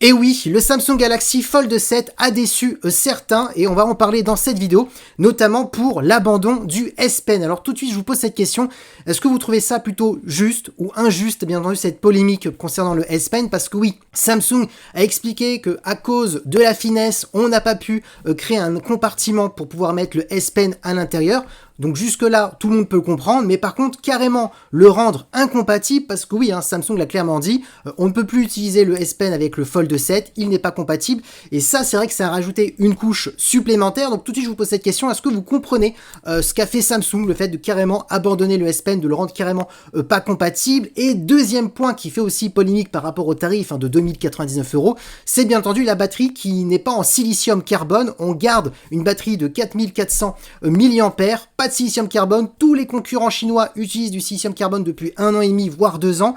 Et oui, le Samsung Galaxy Fold 7 a déçu certains et on va en parler dans cette vidéo, notamment pour l'abandon du S Pen. Alors tout de suite, je vous pose cette question, est-ce que vous trouvez ça plutôt juste ou injuste, bien entendu, cette polémique concernant le S Pen? Parce que oui, Samsung a expliqué que à cause de la finesse, on n'a pas pu créer un compartiment pour pouvoir mettre le S Pen à l'intérieur. Donc jusque-là, tout le monde peut comprendre, mais par contre, carrément le rendre incompatible, parce que oui, Samsung l'a clairement dit, on ne peut plus utiliser le S Pen avec le Fold 7, il n'est pas compatible, et ça, c'est vrai que ça a rajouté une couche supplémentaire. Donc tout de suite, je vous pose cette question, est-ce que vous comprenez ce qu'a fait Samsung, le fait de carrément abandonner le S Pen, de le rendre carrément pas compatible? Et deuxième point qui fait aussi polémique par rapport au tarif de 2099 €, c'est bien entendu la batterie qui n'est pas en silicium carbone, on garde une batterie de 4400 mAh, pas de silicium carbone, tous les concurrents chinois utilisent du silicium carbone depuis 1 an et demi, voire 2 ans.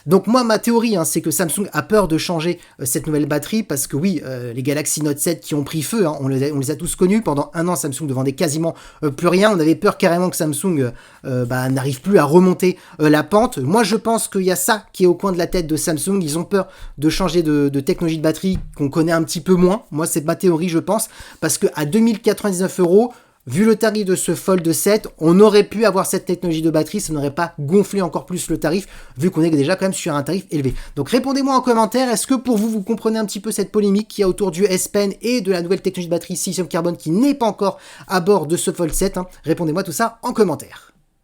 Donc moi, ma théorie, c'est que Samsung a peur de changer cette nouvelle batterie, parce que oui, les Galaxy Note 7 qui ont pris feu, on les a tous connus, pendant 1 an, Samsung ne vendait quasiment plus rien, on avait peur carrément que Samsung n'arrive plus à remonter la pente. Moi, je pense qu'il y a ça qui est au coin de la tête de Samsung, ils ont peur de changer de technologie de batterie qu'on connaît un petit peu moins. Moi, c'est ma théorie, je pense, parce que à 2099 €, vu le tarif de ce Fold 7, on aurait pu avoir cette technologie de batterie, ça n'aurait pas gonflé encore plus le tarif, vu qu'on est déjà quand même sur un tarif élevé. Donc répondez-moi en commentaire, est-ce que pour vous, vous comprenez un petit peu cette polémique qu'il y a autour du S Pen et de la nouvelle technologie de batterie silicium carbone qui n'est pas encore à bord de ce Fold 7? Répondez-moi tout ça en commentaire.